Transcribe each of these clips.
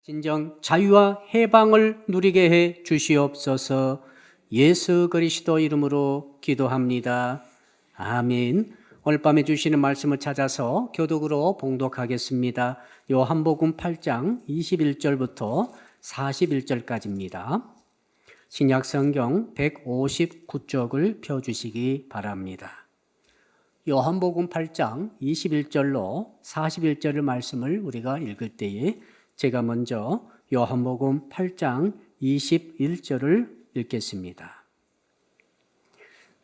진정 자유와 해방을 누리게 해 주시옵소서. 예수 그리스도 이름으로 기도합니다. 아멘. 오늘 밤에 주시는 말씀을 찾아서 교독으로 봉독하겠습니다. 요한복음 8장 21절부터 41절까지입니다. 신약성경 159쪽을 펴주시기 바랍니다. 요한복음 8장 21절로 41절의 말씀을 우리가 읽을 때에 제가 먼저 요한복음 8장 21절을 읽겠습니다.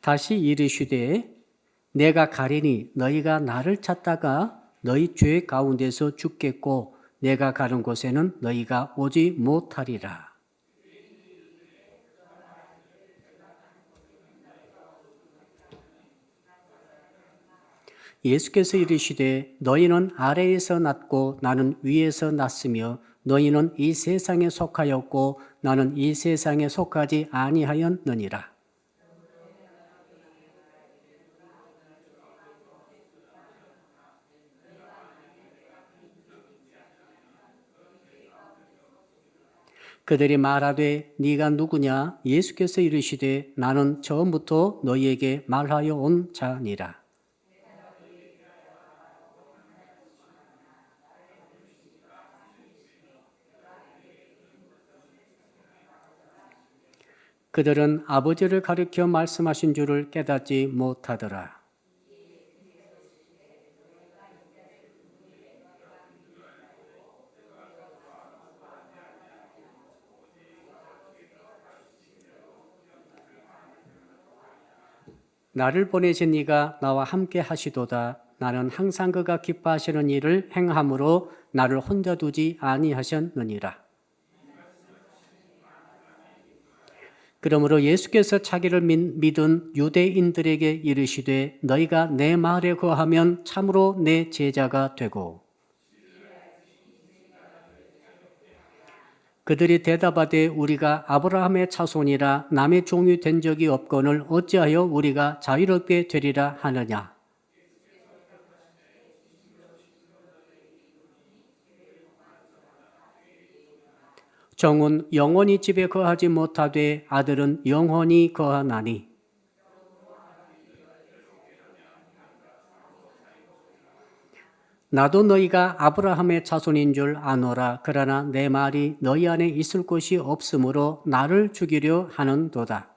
다시 이르시되 내가 가리니 너희가 나를 찾다가 너희 죄 가운데서 죽겠고 내가 가는 곳에는 너희가 오지 못하리라. 예수께서 이르시되 너희는 아래에서 났고 나는 위에서 났으며 너희는 이 세상에 속하였고 나는 이 세상에 속하지 아니하였느니라. 그들이 말하되 네가 누구냐? 예수께서 이르시되 나는 처음부터 너희에게 말하여 온 자니라. 그들은 아버지를 가리켜 말씀하신 줄을 깨닫지 못하더라. 나를 보내신 이가 나와 함께 하시도다. 나는 항상 그가 기뻐하시는 일을 행함으로 나를 혼자 두지 아니하셨느니라. 그러므로 예수께서 자기를 믿은 유대인들에게 이르시되 너희가 내 말에 거하면 참으로 내 제자가 되고 그들이 대답하되 우리가 아브라함의 자손이라 남의 종이 된 적이 없거늘 어찌하여 우리가 자유롭게 되리라 하느냐. 종은 영원히 집에 거하지 못하되 아들은 영원히 거하나니 나도 너희가 아브라함의 자손인 줄 아노라. 그러나 내 말이 너희 안에 있을 곳이 없으므로 나를 죽이려 하는도다.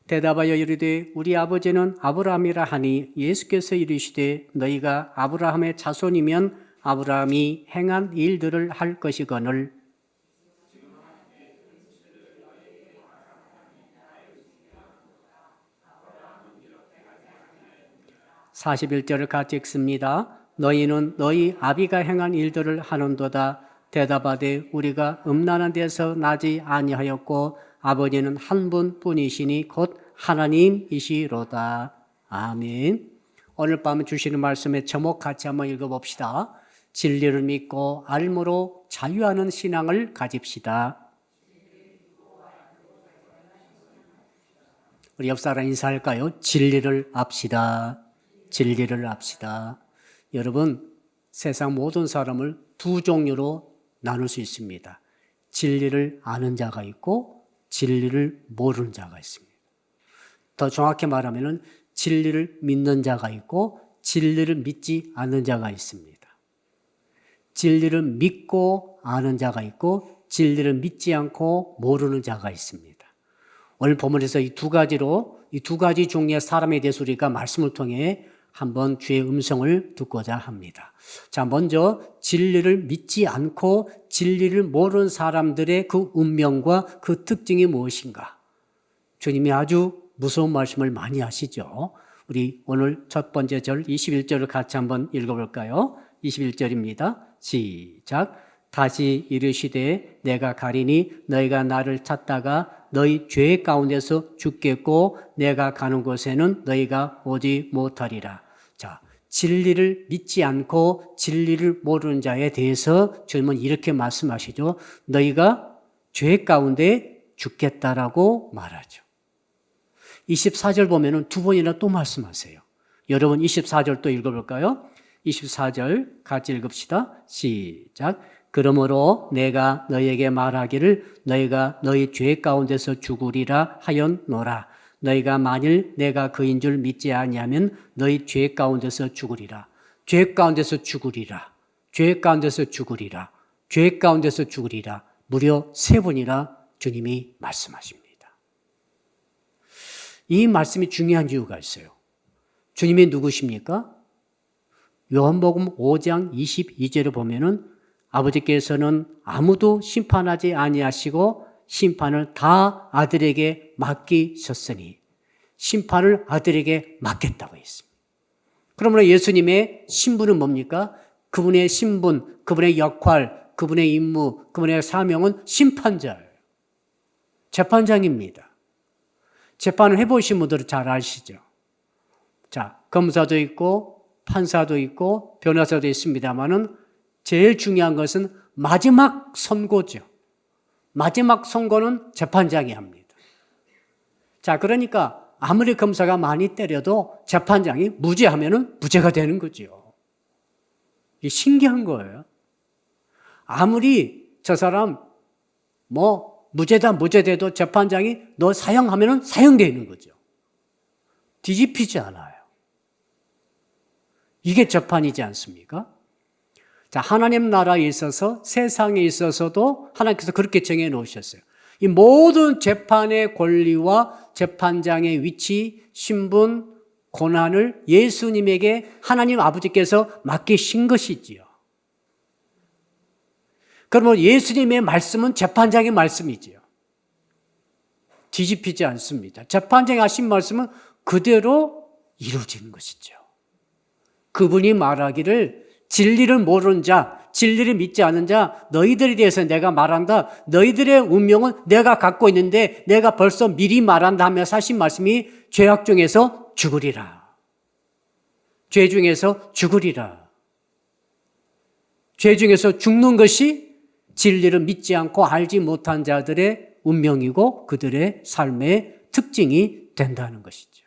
대답하여 이르되 우리 아버지는 아브라함이라 하니 예수께서 이르시되 너희가 아브라함의 자손이면 아브라함이 행한 일들을 할 것이거늘 41절을 같이 읽습니다. 너희는 너희 아비가 행한 일들을 하는도다. 대답하되 우리가 음란한 데서 나지 아니하였고 아버지는 한 분뿐이시니 곧 하나님이시로다. 아멘. 오늘 밤 주시는 말씀의 제목 같이 한번 읽어봅시다. 진리를 믿고 알므로 자유하는 신앙을 가집시다. 우리 옆 사람 인사할까요? 진리를 압시다. 진리를 압시다. 여러분, 세상 모든 사람을 두 종류로 나눌 수 있습니다. 진리를 아는 자가 있고 진리를 모르는 자가 있습니다. 더 정확히 말하면 진리를 믿는 자가 있고 진리를 믿지 않는 자가 있습니다. 진리를 믿고 아는 자가 있고 진리를 믿지 않고 모르는 자가 있습니다. 오늘 본문에서 이 두 가지 종류의 사람에 대해서 우리가 말씀을 통해 한번 주의 음성을 듣고자 합니다. 자, 먼저 진리를 믿지 않고 진리를 모르는 사람들의 그 운명과 그 특징이 무엇인가? 주님이 아주 무서운 말씀을 많이 하시죠. 우리 오늘 첫 번째 절 21절을 같이 한번 읽어볼까요? 21절입니다. 시작. 다시 이르시되 내가 가리니 너희가 나를 찾다가 너희 죄 가운데서 죽겠고 내가 가는 곳에는 너희가 오지 못하리라. 자, 진리를 믿지 않고 진리를 모르는 자에 대해서 주님은 이렇게 말씀하시죠. 너희가 죄 가운데 죽겠다라고 말하죠. 24절 보면은 두 번이나 또 말씀하세요. 여러분 24절 또 읽어볼까요? 24절 같이 읽읍시다. 시작. 그러므로 내가 너희에게 말하기를 너희가 너희 죄 가운데서 죽으리라 하였노라. 너희가 만일 내가 그인 줄 믿지 아니하면 너희 죄 가운데서 죽으리라. 죄 가운데서 죽으리라. 죄 가운데서 죽으리라. 죄 가운데서 죽으리라. 무려 3번이나 주님이 말씀하십니다. 이 말씀이 중요한 이유가 있어요. 주님이 누구십니까? 요한복음 5장 22절에 보면은 아버지께서는 아무도 심판하지 아니하시고 심판을 다 아들에게 맡기셨으니 심판을 아들에게 맡겼다고 했습니다. 그러므로 예수님의 신분은 뭡니까? 그분의 신분, 그분의 역할, 그분의 임무, 그분의 사명은 심판자예요. 재판장입니다. 재판을 해보신 분들은 잘 아시죠? 자, 검사도 있고 판사도 있고 변호사도 있습니다만은 제일 중요한 것은 마지막 선고죠. 마지막 선고는 재판장이 합니다. 자, 그러니까 아무리 검사가 많이 때려도 재판장이 무죄하면은 무죄가 되는 거죠. 이게 신기한 거예요. 아무리 저 사람 무죄다 무죄돼도 재판장이 너 사형하면은 사형되는 거죠. 뒤집히지 않아요. 이게 재판이지 않습니까? 자, 하나님 나라에 있어서 세상에 있어서도 하나님께서 그렇게 정해 놓으셨어요. 이 모든 재판의 권리와 재판장의 위치, 신분, 고난을 예수님에게 하나님 아버지께서 맡기신 것이지요. 그러면 예수님의 말씀은 재판장의 말씀이지요. 뒤집히지 않습니다. 재판장이 하신 말씀은 그대로 이루어지는 것이죠. 그분이 말하기를 진리를 모르는 자, 진리를 믿지 않는 자, 너희들에 대해서 내가 말한다. 너희들의 운명은 내가 갖고 있는데 내가 벌써 미리 말한다 하면서 하신 말씀이 죄악 중에서 죽으리라. 죄 중에서 죽으리라. 죄 중에서 죽는 것이 진리를 믿지 않고 알지 못한 자들의 운명이고 그들의 삶의 특징이 된다는 것이죠.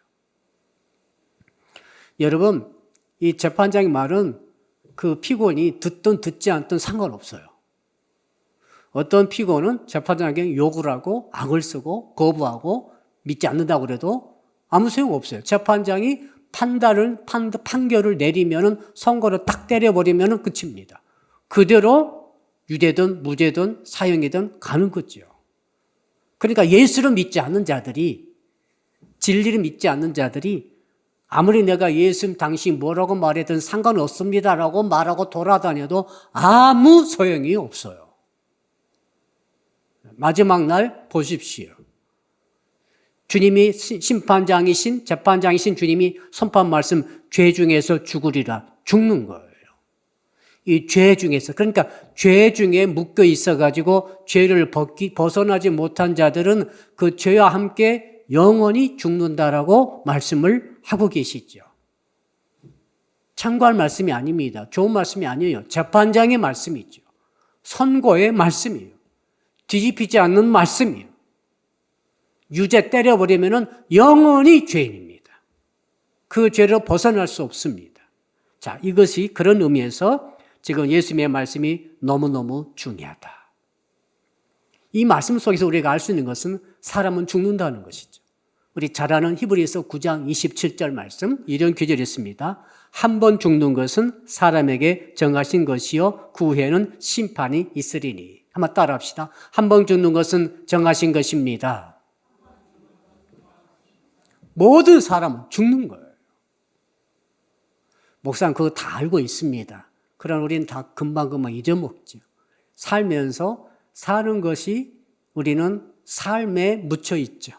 여러분, 이 재판장의 말은 그 피고인이 듣든 듣지 않든 상관없어요. 어떤 피고는 재판장에게 욕을 하고 악을 쓰고 거부하고 믿지 않는다고 그래도 아무 소용없어요. 재판장이 판결을 내리면은 선고를 딱 때려버리면은 끝입니다. 그대로 유죄든 무죄든 사형이든 가는 거죠. 그러니까 예수를 믿지 않는 자들이, 진리를 믿지 않는 자들이 아무리 내가 예수님 당신 뭐라고 말해든 상관없습니다라고 말하고 돌아다녀도 아무 소용이 없어요. 마지막 날 보십시오. 주님이 심판장이신 재판장이신 주님이 선포한 말씀, 죄 중에서 죽으리라. 죽는 거예요. 이 죄 중에서, 그러니까 죄 중에 묶여 있어가지고 죄를 벗어나지 못한 자들은 그 죄와 함께 영원히 죽는다라고 말씀을 하고 계시죠. 참고할 말씀이 아닙니다. 좋은 말씀이 아니에요. 재판장의 말씀이죠. 선고의 말씀이에요. 뒤집히지 않는 말씀이에요. 유죄 때려버리면 영원히 죄인입니다. 그 죄로 벗어날 수 없습니다. 자, 이것이 그런 의미에서 지금 예수님의 말씀이 너무너무 중요하다. 이 말씀 속에서 우리가 알 수 있는 것은 사람은 죽는다는 것이죠. 우리 잘 아는 히브리서 9장 27절 말씀, 이런 구절이 있습니다. 한 번 죽는 것은 사람에게 정하신 것이요 그 후에는 심판이 있으리니. 한번 따라 합시다. 한 번 죽는 것은 정하신 것입니다. 모든 사람은 죽는 거예요. 목사는 그거 다 알고 있습니다. 그러나 우리는 다 금방금방 잊어먹죠. 살면서 사는 것이 우리는 삶에 묻혀 있죠.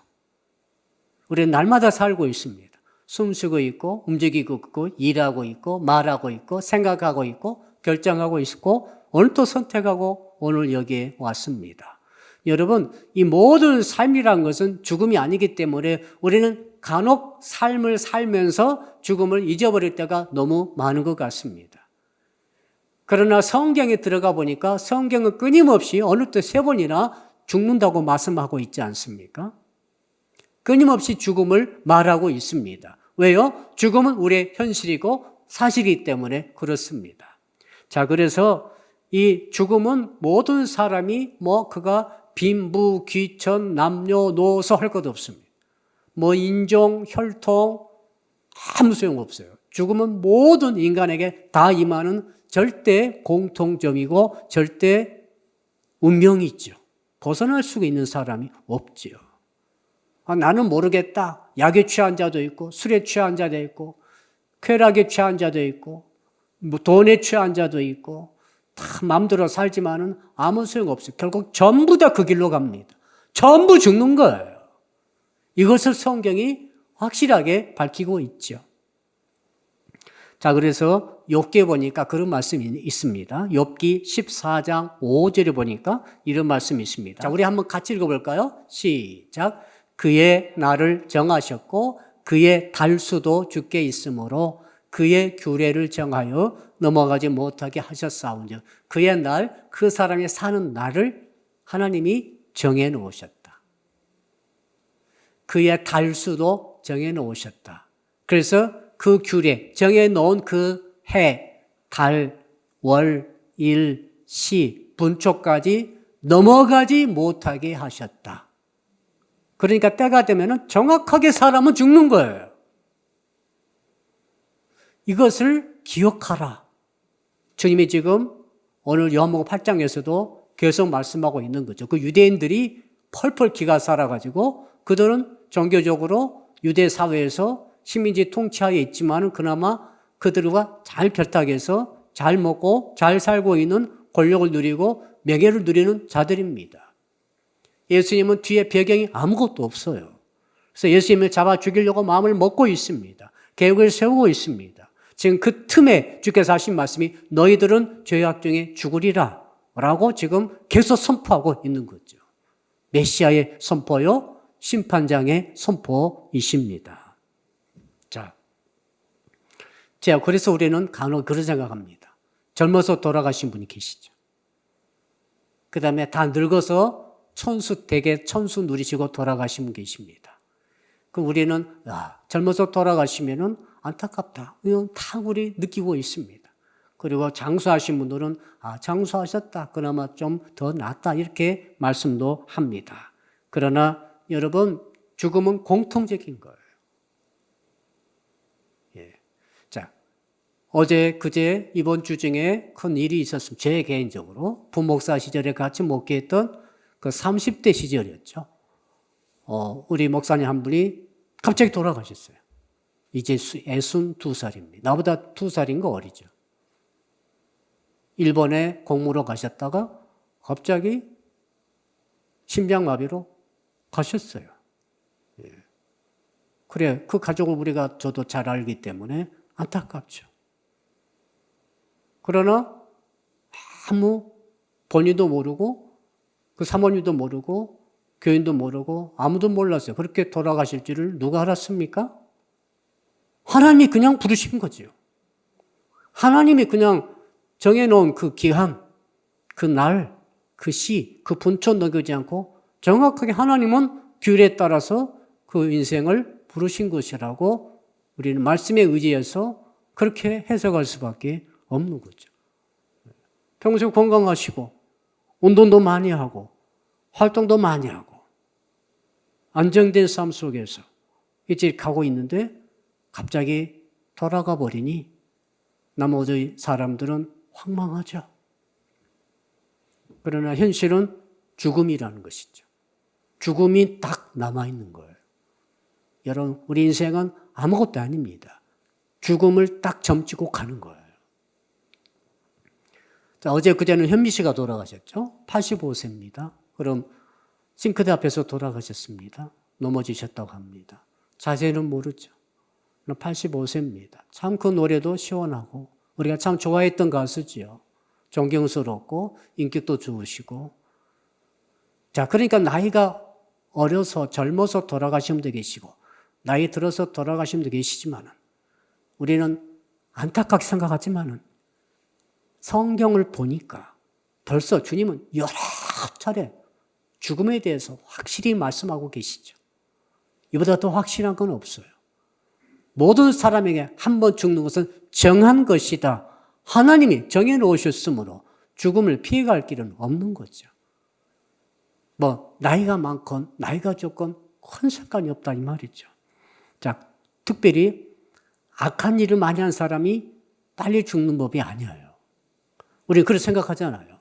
우리는 날마다 살고 있습니다. 숨쉬고 있고 움직이고 있고 일하고 있고 말하고 있고 생각하고 있고 결정하고 있고 오늘 또 선택하고 오늘 여기에 왔습니다. 여러분, 이 모든 삶이란 것은 죽음이 아니기 때문에 우리는 간혹 삶을 살면서 죽음을 잊어버릴 때가 너무 많은 것 같습니다. 그러나 성경에 들어가 보니까 성경은 끊임없이 어느 때 3번이나 죽는다고 말씀하고 있지 않습니까? 끊임없이 죽음을 말하고 있습니다. 왜요? 죽음은 우리의 현실이고 사실이기 때문에 그렇습니다. 자, 그래서 이 죽음은 모든 사람이 그가 빈부, 귀천, 남녀노소 할 것 없습니다. 인종, 혈통 아무 소용없어요. 죽음은 모든 인간에게 다 임하는 절대 공통점이고 절대 운명이 있죠. 벗어날 수가 있는 사람이 없지요. 나는 모르겠다. 약에 취한 자도 있고 술에 취한 자도 있고 쾌락에 취한 자도 있고 돈에 취한 자도 있고 다 마음대로 살지만은 아무 소용없어요. 결국 전부 다 그 길로 갑니다. 전부 죽는 거예요. 이것을 성경이 확실하게 밝히고 있죠. 자, 그래서 욥기에 보니까 그런 말씀이 있습니다. 욥기 14장 5절에 보니까 이런 말씀이 있습니다. 자, 우리 한번 같이 읽어볼까요? 시작. 그의 날을 정하셨고 그의 달수도 주께 있으므로 그의 규례를 정하여 넘어가지 못하게 하셨사오니 그의 날, 그 사람이 사는 날을 하나님이 정해 놓으셨다. 그의 달수도 정해 놓으셨다. 그래서 그 규례, 정해 놓은 그 해, 달, 월, 일, 시, 분초까지 넘어가지 못하게 하셨다. 그러니까 때가 되면 정확하게 사람은 죽는 거예요. 이것을 기억하라. 주님이 지금 오늘 요한복음 8장에서도 계속 말씀하고 있는 거죠. 그 유대인들이 펄펄 기가 살아가지고 그들은 종교적으로 유대 사회에서 식민지 통치하에 있지만은 그나마 그들과 잘 결탁해서 잘 먹고 잘 살고 있는 권력을 누리고 명예를 누리는 자들입니다. 예수님은 뒤에 배경이 아무것도 없어요. 그래서 예수님을 잡아 죽이려고 마음을 먹고 있습니다. 계획을 세우고 있습니다. 지금 그 틈에 주께서 하신 말씀이 너희들은 죄악 중에 죽으리라 라고 지금 계속 선포하고 있는 거죠. 메시아의 선포요, 심판장의 선포이십니다. 자, 그래서 우리는 간혹 그런 생각합니다. 젊어서 돌아가신 분이 계시죠. 그 다음에 다 늙어서 대개 천수 누리시고 돌아가신 분 계십니다. 그럼 우리는 젊어서 돌아가시면은 안타깝다. 이건 다 우리 느끼고 있습니다. 그리고 장수하신 분들은 장수하셨다. 그나마 좀 더 낫다. 이렇게 말씀도 합니다. 그러나 여러분, 죽음은 공통적인 거예요. 어제, 그제, 이번 주 중에 큰 일이 있었습니다. 제 개인적으로. 부목사 시절에 같이 목회했던 그 30대 시절이었죠. 우리 목사님 한 분이 갑자기 돌아가셨어요. 이제 62살입니다. 나보다 2살인 거 어리죠. 일본에 공무로 가셨다가 갑자기 심장마비로 가셨어요. 그래, 그 가족을 저도 잘 알기 때문에 안타깝죠. 그러나 아무 본인도 모르고 그 사모님도 모르고 교인도 모르고 아무도 몰랐어요. 그렇게 돌아가실 줄을 누가 알았습니까? 하나님이 그냥 부르신 거죠. 하나님이 그냥 정해놓은 그 기한, 그 날, 그 시, 그 분초 넘기지 않고 정확하게 하나님은 규례에 따라서 그 인생을 부르신 것이라고 우리는 말씀에 의지해서 그렇게 해석할 수밖에 없는 거죠. 평생 건강하시고 운동도 많이 하고 활동도 많이 하고 안정된 삶 속에서 이제 가고 있는데 갑자기 돌아가 버리니 나머지 사람들은 황망하죠. 그러나 현실은 죽음이라는 것이죠. 죽음이 딱 남아있는 거예요. 여러분, 우리 인생은 아무것도 아닙니다. 죽음을 딱 점치고 가는 거예요. 자, 어제 그제는 현미 씨가 돌아가셨죠? 85세입니다. 그럼 싱크대 앞에서 돌아가셨습니다. 넘어지셨다고 합니다. 자세는 모르죠. 85세입니다. 참 그 노래도 시원하고 우리가 참 좋아했던 가수지요. 존경스럽고 인격도 좋으시고. 자, 그러니까 나이가 어려서 젊어서 돌아가신 분도 계시고 나이 들어서 돌아가신 분도 계시지만은 우리는 안타깝게 생각하지만은 성경을 보니까 벌써 주님은 여러 차례 죽음에 대해서 확실히 말씀하고 계시죠. 이보다 더 확실한 건 없어요. 모든 사람에게 한 번 죽는 것은 정한 것이다. 하나님이 정해놓으셨으므로 죽음을 피해갈 길은 없는 거죠. 뭐 나이가 많건 나이가 적건 큰 상관이 없다 이 말이죠. 자, 특별히 악한 일을 많이 한 사람이 빨리 죽는 법이 아니에요. 우리는 그렇게 생각하잖아요.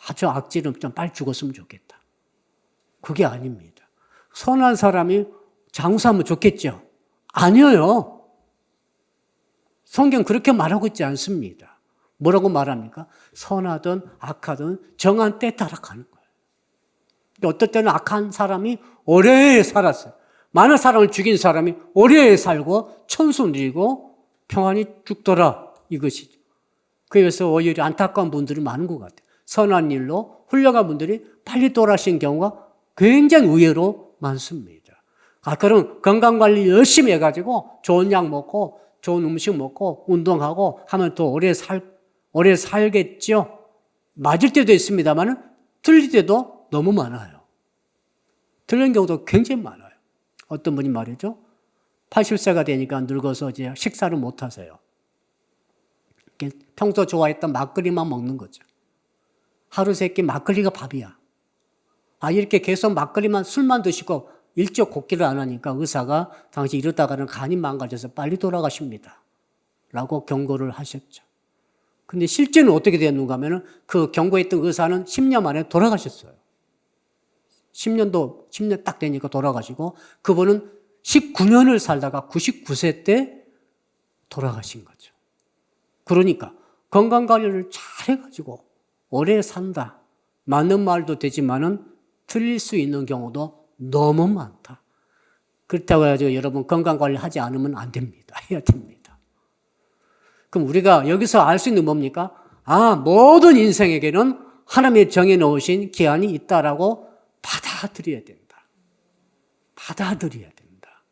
아주 악질은 좀 빨리 죽었으면 좋겠다. 그게 아닙니다. 선한 사람이 장수하면 좋겠죠? 아니에요. 성경 그렇게 말하고 있지 않습니다. 뭐라고 말합니까? 선하든 악하든 정한 때에 따라 가는 거예요. 어떨 때는 악한 사람이 오래 살았어요. 많은 사람을 죽인 사람이 오래 살고 천수 누리고 평안히 죽더라 이것이죠. 그래서 오히려 안타까운 분들이 많은 것 같아요. 선한 일로 훌륭한 분들이 빨리 돌아가신 경우가 굉장히 의외로 많습니다. 그럼 건강관리 열심히 해가지고 좋은 약 먹고 좋은 음식 먹고 운동하고 하면 더 오래 살겠죠. 맞을 때도 있습니다만 틀릴 때도 너무 많아요. 틀린 경우도 굉장히 많아요. 어떤 분이 말이죠. 80세가 되니까 늙어서 이제 식사를 못 하세요. 평소 좋아했던 막걸리만 먹는 거죠. 하루 세 끼 막걸리가 밥이야. 이렇게 계속 막걸리만 술만 드시고 일찍 걷기를 안 하니까 의사가 당신 이러다가는 간이 망가져서 빨리 돌아가십니다. 라고 경고를 하셨죠. 근데 실제는 어떻게 됐는가 하면 그 경고했던 의사는 10년 만에 돌아가셨어요. 10년 딱 되니까 돌아가시고 그분은 19년을 살다가 99세 때 돌아가신 거죠. 그러니까 건강관리를 잘 해가지고 오래 산다. 맞는 말도 되지만은 틀릴 수 있는 경우도 너무 많다. 그렇다고 해가지고 여러분 건강관리 하지 않으면 안 됩니다. 해야 됩니다. 그럼 우리가 여기서 알 수 있는 뭡니까? 모든 인생에게는 하나님이 정해놓으신 기한이 있다라고 받아들여야 된다. 받아들여야 된다.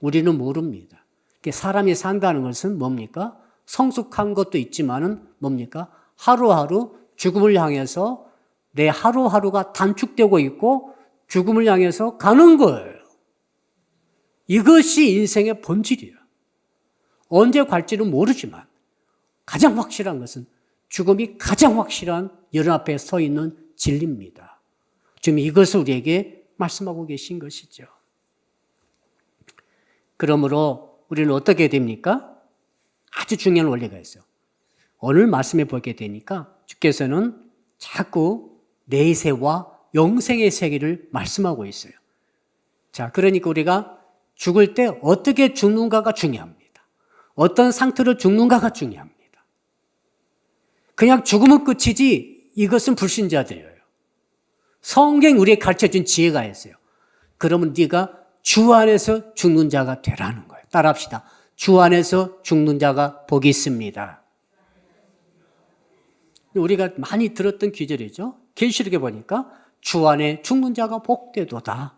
우리는 모릅니다. 사람이 산다는 것은 뭡니까? 성숙한 것도 있지만은 뭡니까? 하루하루 죽음을 향해서 내 하루하루가 단축되고 있고 죽음을 향해서 가는 거예요. 이것이 인생의 본질이에요. 언제 갈지는 모르지만 가장 확실한 것은 죽음이 가장 확실한 여러분 앞에 서 있는 진리입니다. 지금 이것을 우리에게 말씀하고 계신 것이죠. 그러므로 우리는 어떻게 됩니까? 아주 중요한 원리가 있어요. 오늘 말씀해 보게 되니까 주께서는 자꾸 내세와 영생의 세계를 말씀하고 있어요. 자, 그러니까 우리가 죽을 때 어떻게 죽는가가 중요합니다. 어떤 상태로 죽는가가 중요합니다. 그냥 죽으면 끝이지 이것은 불신자들이에요. 성경 우리에게 가르쳐준 지혜가 있어요. 그러면 네가 주 안에서 죽는 자가 되라는 거예요. 따라합시다. 주 안에서 죽는 자가 복이 있습니다. 우리가 많이 들었던 귀절이죠. 계시록에 보니까 주 안에 죽는 자가 복되도다.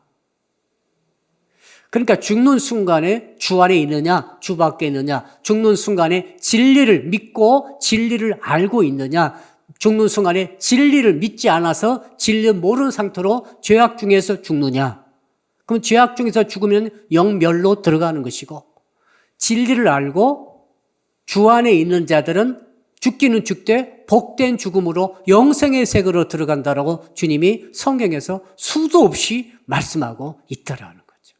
그러니까 죽는 순간에 주 안에 있느냐, 주 밖에 있느냐, 죽는 순간에 진리를 믿고 진리를 알고 있느냐, 죽는 순간에 진리를 믿지 않아서 진리를 모르는 상태로 죄악 중에서 죽느냐. 그럼 죄악 중에서 죽으면 영멸로 들어가는 것이고, 진리를 알고 주 안에 있는 자들은 죽기는 죽되 복된 죽음으로 영생의 세계로 들어간다라고 주님이 성경에서 수도 없이 말씀하고 있더라는 거죠.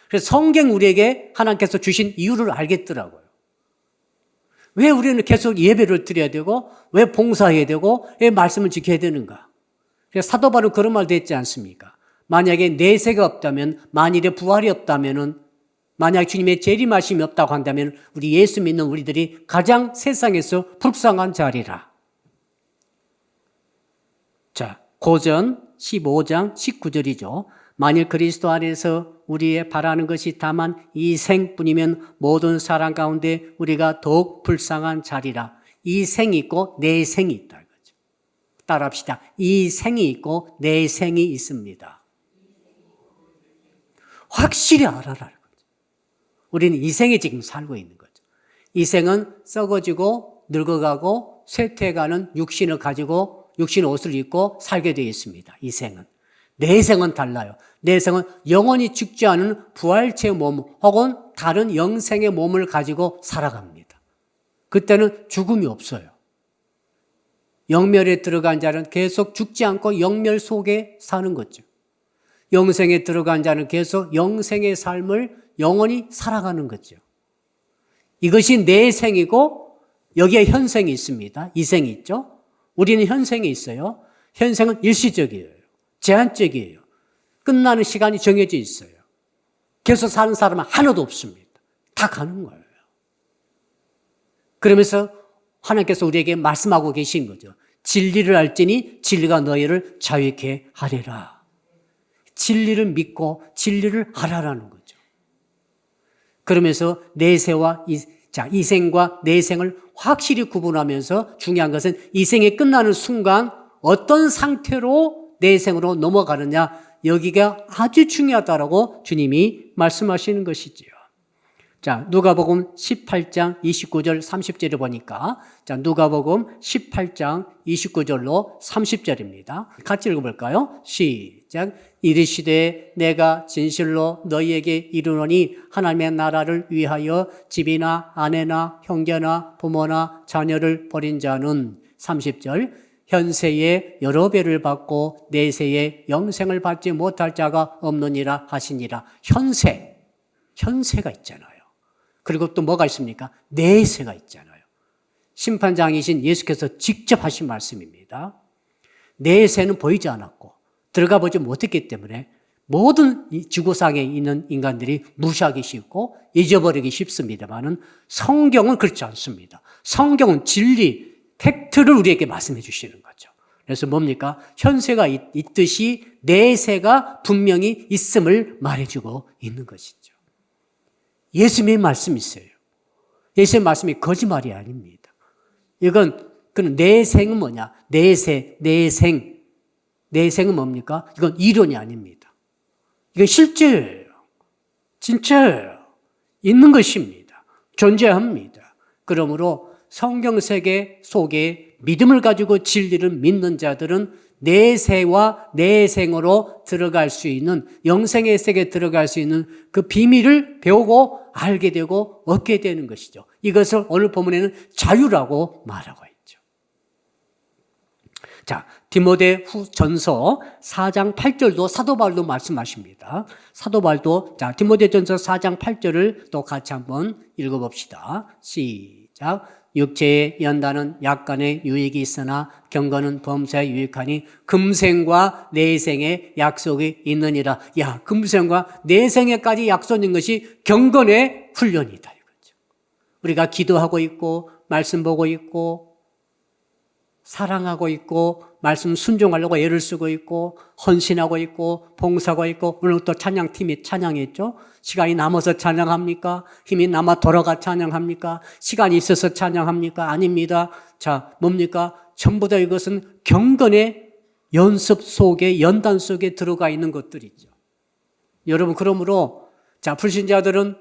그래서 성경 우리에게 하나님께서 주신 이유를 알겠더라고요. 왜 우리는 계속 예배를 드려야 되고 왜 봉사해야 되고 왜 말씀을 지켜야 되는가. 그래서 사도 바울은 그런 말도 했지 않습니까? 만약에 내세가 없다면, 만일에 부활이 없다면은, 만약 주님의 재림하심이 없다고 한다면 우리 예수 믿는 우리들이 가장 세상에서 불쌍한 자리라. 자, 고전 15장 19절이죠. 만일 그리스도 안에서 우리의 바라는 것이 다만 이 생뿐이면 모든 사람 가운데 우리가 더욱 불쌍한 자리라. 이 생이 있고 내 생이 있다. 따라합시다. 이 생이 있고 내 생이 있습니다. 확실히 알아라. 우리는 이 생에 지금 살고 있는 거죠. 이 생은 썩어지고 늙어가고 쇠퇴해가는 육신을 가지고 육신의 옷을 입고 살게 되어 있습니다. 이 생은. 내생은 달라요. 내생은 영원히 죽지 않은 부활체의 몸 혹은 다른 영생의 몸을 가지고 살아갑니다. 그때는 죽음이 없어요. 영멸에 들어간 자는 계속 죽지 않고 영멸 속에 사는 거죠. 영생에 들어간 자는 계속 영생의 삶을 영원히 살아가는 거죠. 이것이 내생이고 여기에 현생이 있습니다. 이생이 있죠. 우리는 현생이 있어요. 현생은 일시적이에요. 제한적이에요. 끝나는 시간이 정해져 있어요. 계속 사는 사람은 하나도 없습니다. 다 가는 거예요. 그러면서 하나님께서 우리에게 말씀하고 계신 거죠. 진리를 알지니 진리가 너희를 자유케 하리라. 진리를 믿고 진리를 알아라는 거죠. 그러면서 내세와 이생과 내생을 확실히 구분하면서 중요한 것은 이생이 끝나는 순간 어떤 상태로 내생으로 넘어가느냐, 여기가 아주 중요하다라고 주님이 말씀하시는 것이지요. 자, 누가복음 18장 29절 30절을 보니까, 자, 누가복음 18장 29절로 30절입니다. 같이 읽어볼까요? 시작. 이르시되 내가 진실로 너희에게 이르노니 하나님의 나라를 위하여 집이나 아내나 형제나 부모나 자녀를 버린 자는 30절 현세에 여러 배를 받고 내세에 영생을 받지 못할 자가 없느니라 하시니라. 현세가 있잖아요. 그리고 또 뭐가 있습니까? 내세가 있잖아요. 심판장이신 예수께서 직접 하신 말씀입니다. 내세는 보이지 않았고 들어가 보지 못했기 때문에 모든 지구상에 있는 인간들이 무시하기 쉽고 잊어버리기 쉽습니다만은 성경은 그렇지 않습니다. 성경은 진리, 팩트를 우리에게 말씀해 주시는 거죠. 그래서 뭡니까? 현세가 있듯이 내세가 분명히 있음을 말해주고 있는 것이죠. 예수님의 말씀이 있어요. 예수님의 말씀이 거짓말이 아닙니다. 그는 내생은 뭐냐? 내생은 뭡니까? 이건 이론이 아닙니다. 이건 실제예요. 진짜예요. 있는 것입니다. 존재합니다. 그러므로 성경 세계 속에 믿음을 가지고 진리를 믿는 자들은 내세와 내생으로 들어갈 수 있는, 영생의 세계에 들어갈 수 있는 그 비밀을 배우고 알게 되고 얻게 되는 것이죠. 이것을 오늘 본문에는 자유라고 말하고 있죠. 자, 디모데전서 4장 8절도 사도 바울도 말씀하십니다. 사도 바울도, 자, 디모데전서 4장 8절을 또 같이 한번 읽어봅시다. 시작. 육체의 연단은 약간의 유익이 있으나 경건은 범사에 유익하니 금생과 내생의 약속이 있느니라. 야, 금생과 내생에까지 약속인 것이 경건의 훈련이다 이거죠. 우리가 기도하고 있고 말씀 보고 있고 사랑하고 있고 말씀 순종하려고 애를 쓰고 있고 헌신하고 있고 봉사하고 있고, 오늘 또 찬양팀이 찬양했죠. 시간이 남아서 찬양합니까? 힘이 남아 돌아가 찬양합니까? 시간이 있어서 찬양합니까? 아닙니다. 자, 뭡니까? 전부 다 이것은 경건의 연습 속에, 연단 속에 들어가 있는 것들이죠. 여러분, 그러므로 자, 불신자들은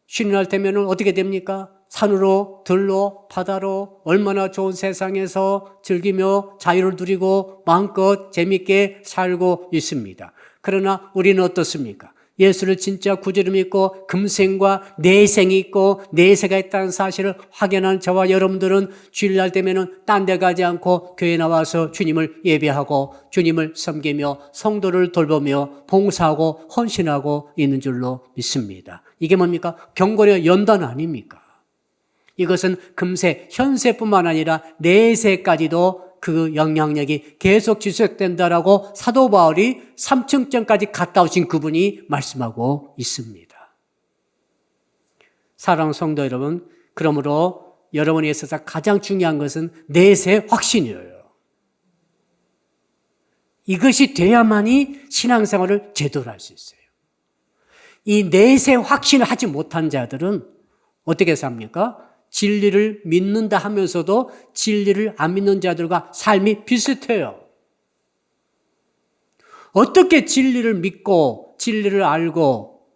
쉬는 날 되면 어떻게 됩니까? 산으로, 들로, 바다로 얼마나 좋은 세상에서 즐기며 자유를 누리고 마음껏 재밌게 살고 있습니다. 그러나 우리는 어떻습니까? 예수를 진짜 구주로 믿고 금생과 내생이 있고 내세가 있다는 사실을 확인한 저와 여러분들은 주일날 되면은 딴 데 가지 않고 교회 나와서 주님을 예배하고 주님을 섬기며 성도를 돌보며 봉사하고 헌신하고 있는 줄로 믿습니다. 이게 뭡니까? 경건의 연단 아닙니까? 이것은 금세, 현세뿐만 아니라 내세까지도 그 영향력이 계속 지속된다라고 사도 바울이 3층전까지 갔다 오신 그분이 말씀하고 있습니다. 사랑하는 성도 여러분, 그러므로 여러분에 있어서 가장 중요한 것은 내세 확신이에요. 이것이 돼야만이 신앙생활을 제대로 할 수 있어요. 이 내세 확신을 하지 못한 자들은 어떻게 삽니까? 진리를 믿는다 하면서도 진리를 안 믿는 자들과 삶이 비슷해요. 어떻게 진리를 믿고 진리를 알고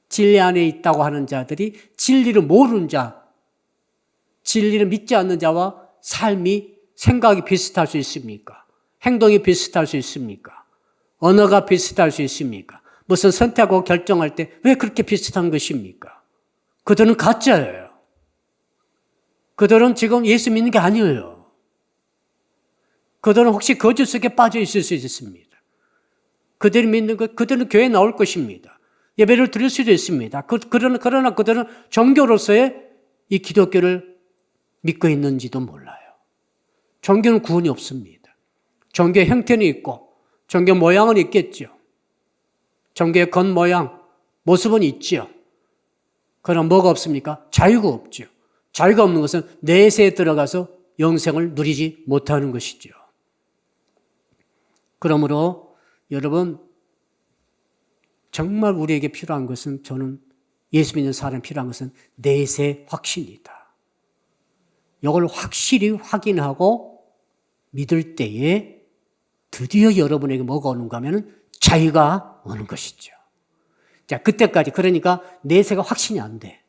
진리 안에 있다고 하는 자들이 진리를 모르는 자, 진리를 믿지 않는 자와 삶이, 생각이 비슷할 수 있습니까? 행동이 비슷할 수 있습니까? 언어가 비슷할 수 있습니까? 무슨 선택하고 결정할 때 왜 그렇게 비슷한 것입니까? 그들은 가짜예요. 그들은 지금 예수 믿는 게 아니에요. 그들은 혹시 거짓 속에 빠져 있을 수 있습니다. 그들이 믿는 것, 그들은 교회에 나올 것입니다. 예배를 드릴 수도 있습니다. 그러나 그들은 종교로서의 이 기독교를 믿고 있는지도 몰라요. 종교는 구원이 없습니다. 종교의 형태는 있고 종교 모양은 있겠죠. 종교의 겉모양, 모습은 있죠. 그러나 뭐가 없습니까? 자유가 없죠. 자유가 없는 것은 내세에 들어가서 영생을 누리지 못하는 것이죠. 그러므로 여러분, 정말 우리에게 필요한 것은, 저는 예수 믿는 사람이 필요한 것은 내세 확신이다. 이걸 확실히 확인하고 믿을 때에 드디어 여러분에게 뭐가 오는가 하면 자유가 오는 것이죠. 자, 그때까지, 그러니까 내세가 확신이 안 돼.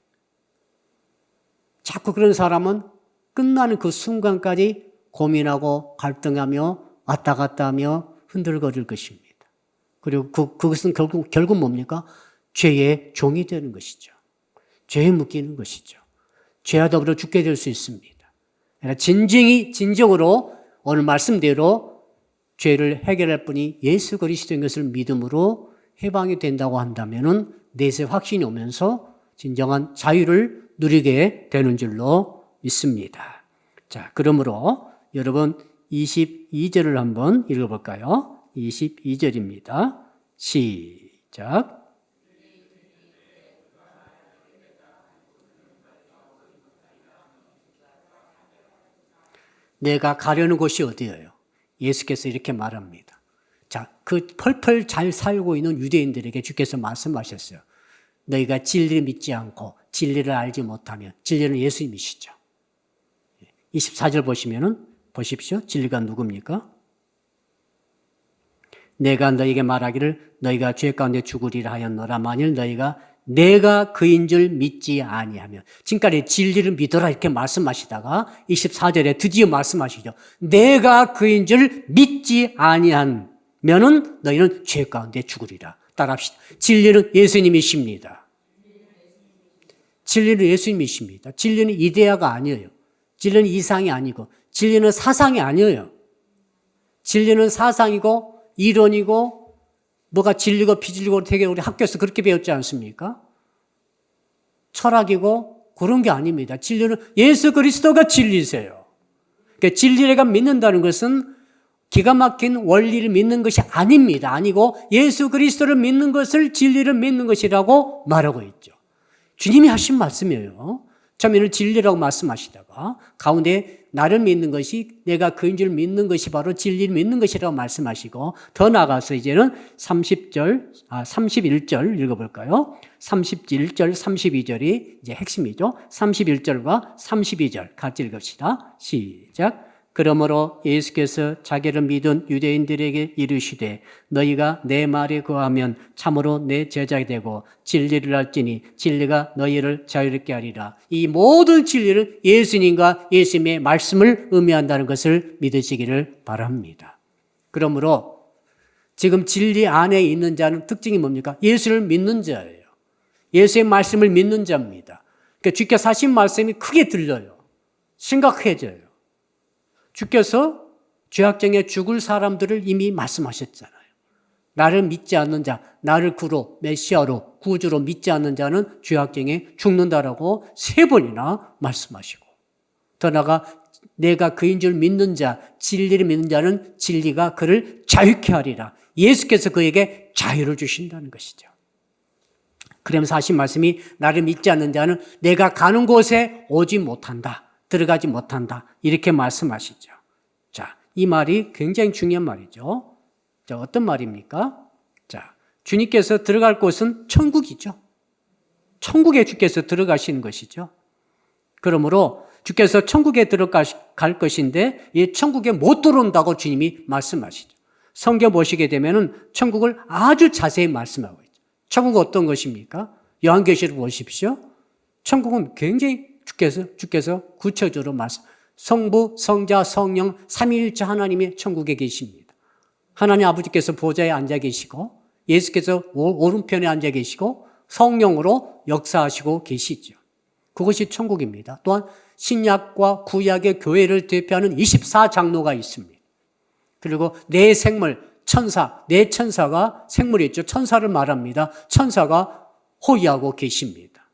자꾸 그런 사람은 끝나는 그 순간까지 고민하고 갈등하며 왔다 갔다 하며 흔들거릴 것입니다. 그리고 그것은 결국 뭡니까? 죄의 종이 되는 것이죠. 죄에 묶이는 것이죠. 죄와 더불어 죽게 될 수 있습니다. 진정으로 오늘 말씀대로 죄를 해결할 분이 예수 그리스도인 것을 믿음으로 해방이 된다고 한다면은 내세 확신이 오면서 진정한 자유를 누리게 되는 줄로 믿습니다. 자, 그러므로 여러분 22절을 한번 읽어볼까요? 22절입니다. 시작. 내가 가려는 곳이 어디예요? 예수께서 이렇게 말합니다. 자, 그 펄펄 잘 살고 있는 유대인들에게 주께서 말씀하셨어요. 너희가 진리를 믿지 않고 진리를 알지 못하면, 진리는 예수님이시죠. 24절 보십시오. 진리가 누굽니까? 내가 너희에게 말하기를 너희가 죄 가운데 죽으리라 하였노라. 만일 너희가 내가 그인 줄 믿지 아니하면, 지금까지 진리를 믿어라 이렇게 말씀하시다가 24절에 드디어 말씀하시죠. 내가 그인 줄 믿지 아니하면은 너희는 죄 가운데 죽으리라. 따라합시다. 진리는 예수님이십니다. 진리는 예수님이십니다. 진리는 이데아가 아니에요. 진리는 이상이 아니고, 진리는 사상이 아니에요. 진리는 사상이고 이론이고, 뭐가 진리고 비진리고 되게 우리 학교에서 그렇게 배웠지 않습니까? 철학이고 그런 게 아닙니다. 진리는 예수 그리스도가 진리세요. 그러니까 진리를 믿는다는 것은 기가 막힌 원리를 믿는 것이 아닙니다. 아니고 예수 그리스도를 믿는 것을 진리를 믿는 것이라고 말하고 있죠. 주님이 하신 말씀이에요. 처음에는 진리라고 말씀하시다가 가운데 나를 믿는 것이, 내가 그인 줄 믿는 것이 바로 진리를 믿는 것이라고 말씀하시고, 더 나아가서 이제는 31절 읽어볼까요? 31절, 32절이 이제 핵심이죠. 31절과 32절 같이 읽읍시다. 시작. 그러므로 예수께서 자기를 믿은 유대인들에게 이르시되 너희가 내 말에 거하면 참으로 내 제자가 되고 진리를 알지니 진리가 너희를 자유롭게 하리라. 이 모든 진리는 예수님과 예수님의 말씀을 의미한다는 것을 믿으시기를 바랍니다. 그러므로 지금 진리 안에 있는 자는 특징이 뭡니까? 예수를 믿는 자예요. 예수의 말씀을 믿는 자입니다. 그러니까 주께서 하신 말씀이 크게 들려요. 심각해져요. 주께서 죄악정에 죽을 사람들을 이미 말씀하셨잖아요. 나를 믿지 않는 자, 나를 구로, 메시아로, 구주로 믿지 않는 자는 죄악정에 죽는다라고 3번이나 말씀하시고, 더 나아가 내가 그인 줄 믿는 자, 진리를 믿는 자는 진리가 그를 자유케 하리라. 예수께서 그에게 자유를 주신다는 것이죠. 그러면서 하신 말씀이 나를 믿지 않는 자는 내가 가는 곳에 오지 못한다. 들어가지 못한다. 이렇게 말씀하시죠. 자, 이 말이 굉장히 중요한 말이죠. 자, 어떤 말입니까? 자, 주님께서 들어갈 곳은 천국이죠. 천국에 주께서 들어가시는 것이죠. 그러므로 주께서 천국에 들어갈 것인데 이 천국에 못 들어온다고 주님이 말씀하시죠. 성경 보시게 되면은 천국을 아주 자세히 말씀하고 있죠. 천국은 어떤 것입니까? 요한계시록 보십시오. 천국은 굉장히 주께서 구체적으로 말씀, 성부, 성자, 성령, 삼위일체 하나님이 천국에 계십니다. 하나님 아버지께서 보좌에 앉아 계시고 예수께서 오른편에 앉아 계시고 성령으로 역사하시고 계시죠. 그것이 천국입니다. 또한 신약과 구약의 교회를 대표하는 24장로가 있습니다. 그리고 네 생물, 천사, 네 천사가 생물이 있죠. 천사를 말합니다. 천사가 호위하고 계십니다.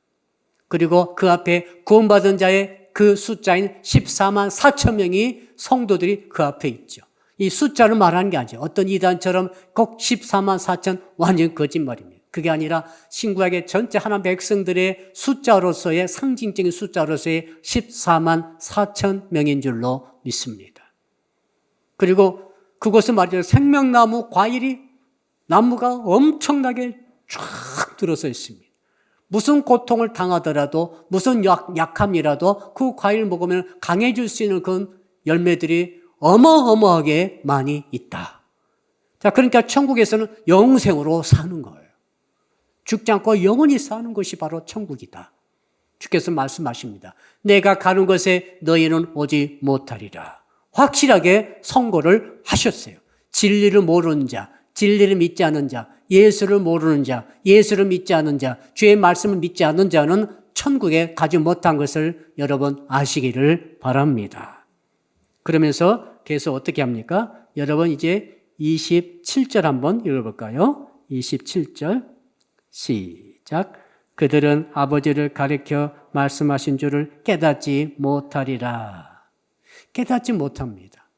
그리고 그 앞에 구원받은 자의 그 숫자인 14만 4천 명이 성도들이 그 앞에 있죠. 이 숫자를 말하는 게 아니죠. 어떤 이단처럼 꼭 14만 4천 완전 거짓말입니다. 그게 아니라 신구약의 전체 하나님 백성들의 숫자로서의 상징적인 숫자로서의 14만 4천 명인 줄로 믿습니다. 그리고 그것은 말이죠. 생명나무 과일이 나무가 엄청나게 쫙 들어서 있습니다. 무슨 고통을 당하더라도 무슨 약함이라도 그 과일을 먹으면 강해질 수 있는 그 열매들이 어마어마하게 많이 있다. 자, 그러니까 천국에서는 영생으로 사는 거예요. 죽지 않고 영원히 사는 것이 바로 천국이다. 주께서 말씀하십니다. 내가 가는 곳에 너희는 오지 못하리라. 확실하게 선고를 하셨어요. 진리를 모르는 자, 진리를 믿지 않는 자, 예수를 모르는 자, 예수를 믿지 않는 자, 주의 말씀을 믿지 않는 자는 천국에 가지 못한 것을 여러분 아시기를 바랍니다. 그러면서 계속 어떻게 합니까? 여러분 이제 27절 한번 읽어볼까요? 27절 시작. 그들은 아버지를 가리켜 말씀하신 줄을 깨닫지 못하리라. 깨닫지 못합니다.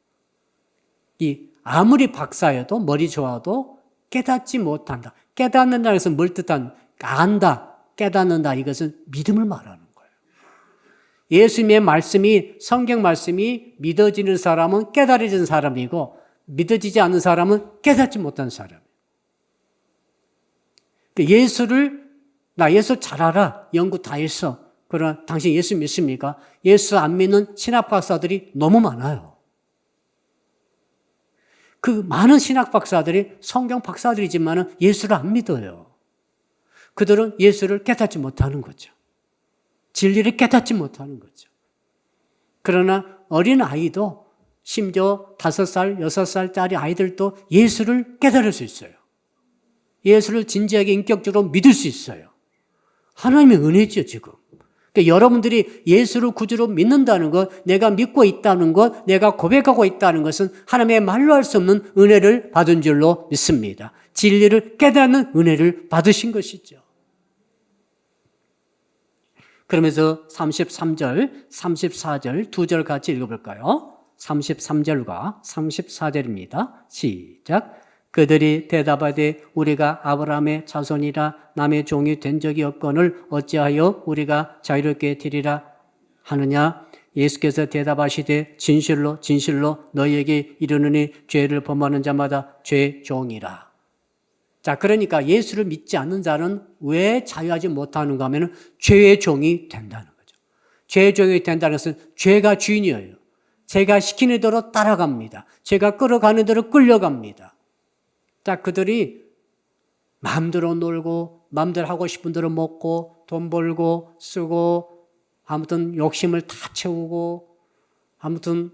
아무리 박사여도 머리 좋아도 깨닫지 못한다. 깨닫는다는 것은 뭘 뜻한? 안다, 깨닫는다. 이것은 믿음을 말하는 거예요. 예수님의 말씀이, 성경 말씀이 믿어지는 사람은 깨달아지는 사람이고 믿어지지 않는 사람은 깨닫지 못한 사람이에요. 나 예수 잘 알아. 연구 다 했어. 그러나 당신 예수 믿습니까? 예수 안 믿는 신학 박사들이 너무 많아요. 그 많은 신학 박사들이 성경 박사들이지만 예수를 안 믿어요. 그들은 예수를 깨닫지 못하는 거죠. 진리를 깨닫지 못하는 거죠. 그러나 어린 아이도 심지어 5살, 6살짜리 아이들도 예수를 깨달을 수 있어요. 예수를 진지하게 인격적으로 믿을 수 있어요. 하나님의 은혜죠, 지금. 그러니까 여러분들이 예수를 구주로 믿는다는 것, 내가 믿고 있다는 것, 내가 고백하고 있다는 것은 하나님의 말로 할 수 없는 은혜를 받은 줄로 믿습니다. 진리를 깨닫는 은혜를 받으신 것이죠. 그러면서 33절, 34절 두 절 같이 읽어볼까요? 33절과 34절입니다. 시작. 그들이 대답하되 우리가 아브라함의 자손이라 남의 종이 된 적이 없거늘 어찌하여 우리가 자유롭게 되리라 하느냐. 예수께서 대답하시되 진실로 진실로 너희에게 이르노니 죄를 범하는 자마다 죄 종이라. 자, 그러니까 예수를 믿지 않는 자는 왜 자유하지 못하는가 하면 죄의 종이 된다는 거죠. 죄의 종이 된다는 것은 죄가 주인이에요. 제가 시키는 대로 따라갑니다. 제가 끌어가는 대로 끌려갑니다. 자, 그들이 마음대로 놀고 마음대로 하고 싶은 대로 먹고 돈 벌고 쓰고 아무튼 욕심을 다 채우고 아무튼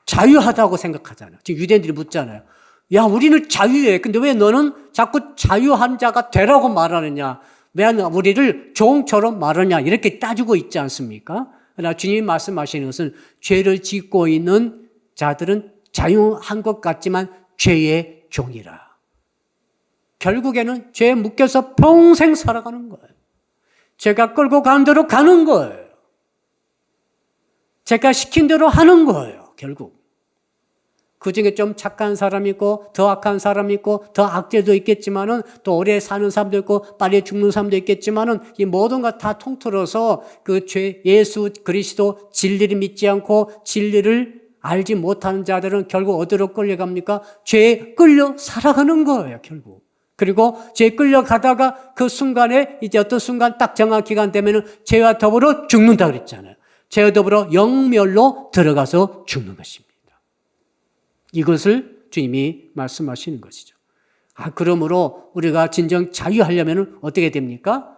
자유하다고 생각하잖아요. 지금 유대인들이 묻잖아요. 야, 우리는 자유해. 근데 왜 너는 자꾸 자유한 자가 되라고 말하느냐? 왜 우리를 종처럼 말하냐? 이렇게 따지고 있지 않습니까? 그러나 주님이 말씀하시는 것은 죄를 짓고 있는 자들은 자유한 것 같지만 죄의 종이라. 결국에는 죄에 묶여서 평생 살아가는 거예요. 제가 끌고 가는 대로 가는 거예요. 제가 시킨 대로 하는 거예요. 결국. 그중에 좀 착한 사람이 있고 더 악한 사람이 있고 더 악죄도 있겠지만은 또 오래 사는 사람도 있고 빨리 죽는 사람도 있겠지만은 이 모든 것 다 통틀어서 그 죄, 예수 그리스도 진리를 믿지 않고 진리를 알지 못하는 자들은 결국 어디로 끌려갑니까? 죄에 끌려 살아가는 거예요, 결국. 그리고 죄에 끌려가다가 그 순간에 이제 어떤 순간 딱 정한 기간 되면은 죄와 더불어 죽는다 그랬잖아요. 죄와 더불어 영멸로 들어가서 죽는 것입니다. 이것을 주님이 말씀하시는 것이죠. 그러므로 우리가 진정 자유하려면 어떻게 됩니까?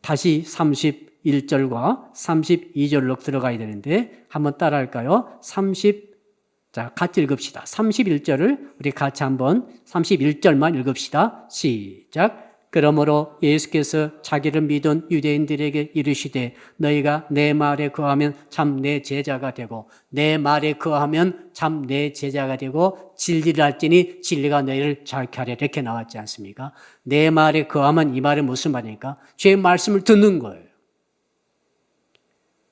다시 31절과 32절로 들어가야 되는데 한번 따라할까요? 자, 같이 읽읍시다. 31절을 우리 같이 한번 31절만 읽읍시다. 시작. 그러므로 예수께서 자기를 믿은 유대인들에게 이르시되 너희가 내 말에 거하면 참 내 제자가 되고 내 말에 거하면 참 내 제자가 되고 진리를 알지니 진리가 너희를 자유케 하리라 이렇게 나왔지 않습니까? 내 말에 거하면 이 말은 무슨 말입니까? 주의 말씀을 듣는 거예요.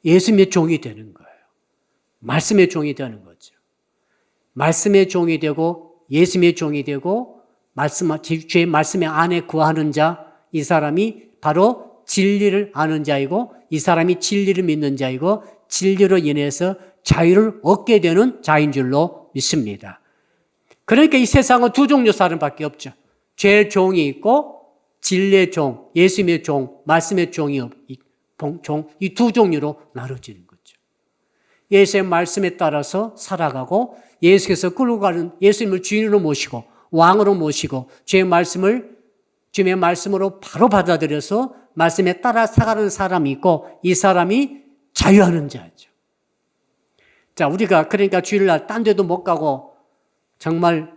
예수님의 종이 되는 거예요. 말씀의 종이 되는 거죠. 말씀의 종이 되고 예수님의 종이 되고 주의 말씀에 안에 거하는 자, 이 사람이 바로 진리를 아는 자이고 이 사람이 진리를 믿는 자이고 진리로 인해서 자유를 얻게 되는 자인 줄로 믿습니다. 그러니까 이 세상은 두 종류 사람밖에 없죠. 죄의 종이 있고 진리의 종, 예수님의 종, 말씀의 종이 이 두 종류로 나눠지는 거죠. 예수의 말씀에 따라서 살아가고 예수께서 끌고 가는 예수님을 주인으로 모시고 왕으로 모시고 주의 말씀으로 바로 받아들여서 말씀에 따라 살아가는 사람이 있고 이 사람이 자유하는 자죠. 자, 우리가 그러니까 주일날 딴 데도 못 가고 정말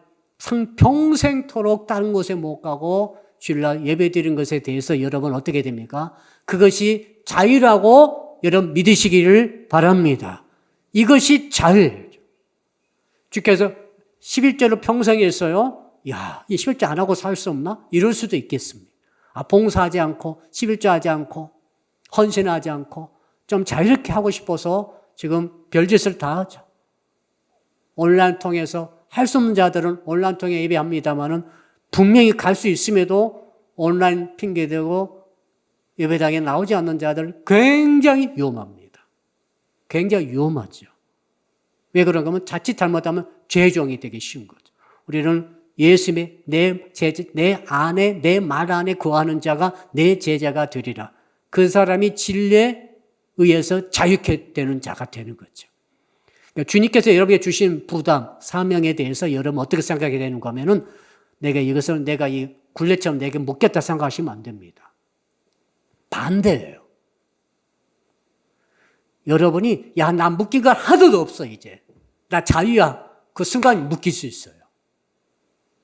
평생토록 다른 곳에 못 가고 주일날 예배 드린 것에 대해서 여러분 어떻게 됩니까? 그것이 자유라고 여러분 믿으시기를 바랍니다. 이것이 자유예요. 주께서 11조로 평생에 했어요. 야, 이 11조 안 하고 살 수 없나? 이럴 수도 있겠습니다. 봉사하지 않고 11조 하지 않고 헌신하지 않고 좀 자유롭게 하고 싶어서 지금 별짓을 다 하죠. 온라인 통해서 할 수 없는 자들은 온라인 통해 예배합니다마는 분명히 갈 수 있음에도 온라인 핑계대고 예배당에 나오지 않는 자들 굉장히 위험합니다. 굉장히 위험하죠. 왜 그런가 하면 자칫 잘못하면 죄종이 되기 쉬운 거죠. 우리는 예수님의 내 안에, 내 말 안에 거하는 자가 내 제자가 되리라. 그 사람이 진리에 의해서 자유케 되는 자가 되는 거죠. 그러니까 주님께서 여러분에게 주신 부담, 사명에 대해서 여러분 어떻게 생각하게 되는가 하면은 이것을 내가 이 굴레처럼 내게 묶였다 생각하시면 안 됩니다. 반대예요. 여러분이 야, 나 묶인 거 하나도 없어 이제. 나 자유야. 그 순간 묶일 수 있어요.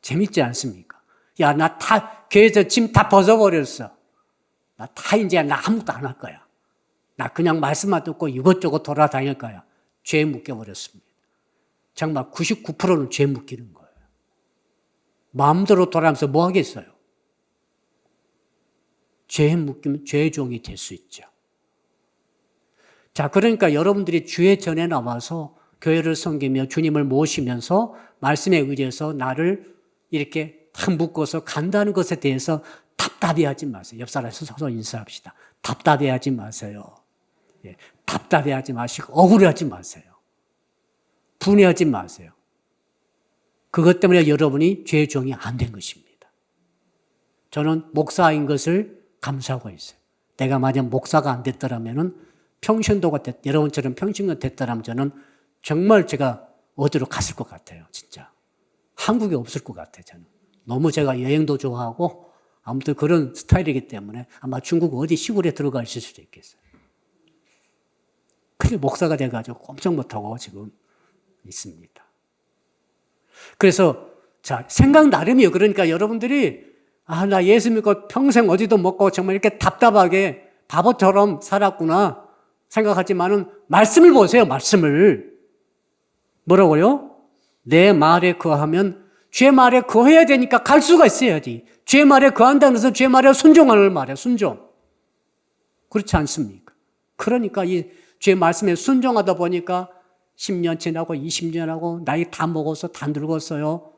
재밌지 않습니까? 야, 나 교회에서 짐 다 벗어버렸어. 나 아무것도 안 할 거야. 나 그냥 말씀만 듣고 이것저것 돌아다닐 거야. 죄에 묶여버렸습니다. 정말 99%는 죄에 묶이는 거예요. 마음대로 돌아가면서 뭐 하겠어요? 죄에 묶이면 죄의 종이 될 수 있죠. 자, 그러니까 여러분들이 주의 전에 나와서 교회를 섬기며 주님을 모시면서 말씀에 의지해서 나를 이렇게 탁 묶어서 간다는 것에 대해서 답답해하지 마세요. 옆 사람에서 서서 인사합시다. 답답해하지 마세요. 예, 답답해하지 마시고 억울해하지 마세요. 분해하지 마세요. 그것 때문에 여러분이 죄의 종이 안 된 것입니다. 저는 목사인 것을 감사하고 있어요. 내가 만약 목사가 안 됐더라면은 평신도가 여러분처럼 평신도가 됐더라면 저는 정말 제가 어디로 갔을 것 같아요. 진짜. 한국에 없을 것 같아요. 저는. 너무 제가 여행도 좋아하고 아무튼 그런 스타일이기 때문에 아마 중국 어디 시골에 들어가 있을 수도 있겠어요. 그게 목사가 돼가지고 꼼짝 못하고 지금 있습니다. 그래서 자, 생각 나름이에요. 그러니까 여러분들이 나 예수 믿고 평생 어디도 못 가고 정말 이렇게 답답하게 바보처럼 살았구나 생각하지만은 말씀을 보세요. 말씀을. 뭐라고요? 내 말에 거하면 죄 말에 거해야 되니까 갈 수가 있어야지. 죄 말에 거한다는 것은 죄 말에 순종하는 말이에요. 순종. 그렇지 않습니까? 그러니까 이 죄 말씀에 순종하다 보니까 10년 지나고 20년 하고 나이 다 먹어서 다 늙었어요.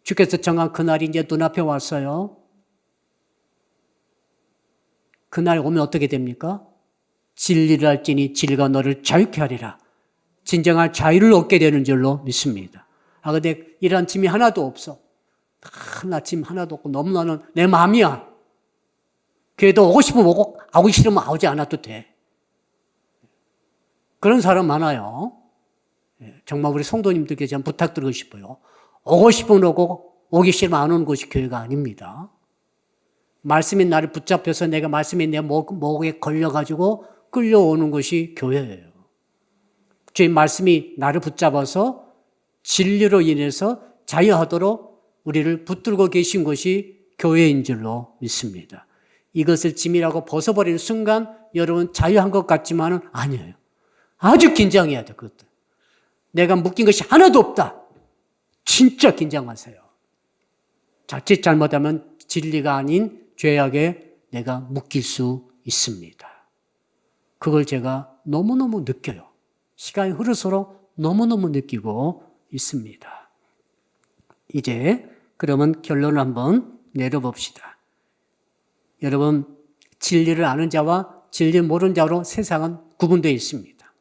주께서 정한 그날이 이제 눈앞에 왔어요. 그날 오면 어떻게 됩니까? 진리를 알지니 진리가 너를 자유케 하리라. 진정한 자유를 얻게 되는 줄로 믿습니다. 근데 이런 짐이 하나도 없어. 하나 짐 하나도 없고 너무 나는 내 마음이야. 그래도 오고 싶으면 오고 싫으면 오지 않아도 돼. 그런 사람 많아요. 정말 우리 성도님들께 좀 부탁드리고 싶어요. 오고 싶으면 오고 오기 싫으면 안 오는 곳이 교회가 아닙니다. 말씀이 나를 붙잡혀서 내가 말씀이 내 목에 걸려가지고 끌려오는 것이 교회예요. 주의 말씀이 나를 붙잡아서 진리로 인해서 자유하도록 우리를 붙들고 계신 것이 교회인 줄로 믿습니다. 이것을 짐이라고 벗어버리는 순간 여러분 자유한 것 같지만은 아니에요. 아주 긴장해야 돼, 그것도. 내가 묶인 것이 하나도 없다. 진짜 긴장하세요. 자칫 잘못하면 진리가 아닌 죄악에 내가 묶일 수 있습니다. 그걸 제가 너무너무 느껴요. 시간이 흐를수록 너무너무 느끼고 있습니다. 이제 그러면 결론을 한번 내려봅시다. 여러분, 진리를 아는 자와 진리를 모르는 자로 세상은 구분되어 있습니다.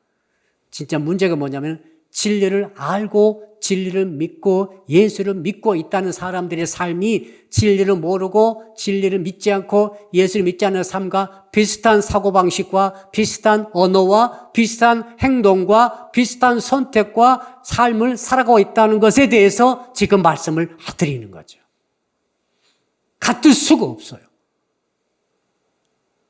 진짜 문제가 뭐냐면 진리를 알고 진리를 믿고 예수를 믿고 있다는 사람들의 삶이 진리를 모르고 진리를 믿지 않고 예수를 믿지 않는 삶과 비슷한 사고방식과 비슷한 언어와 비슷한 행동과 비슷한 선택과 삶을 살아가고 있다는 것에 대해서 지금 말씀을 드리는 거죠. 같을 수가 없어요.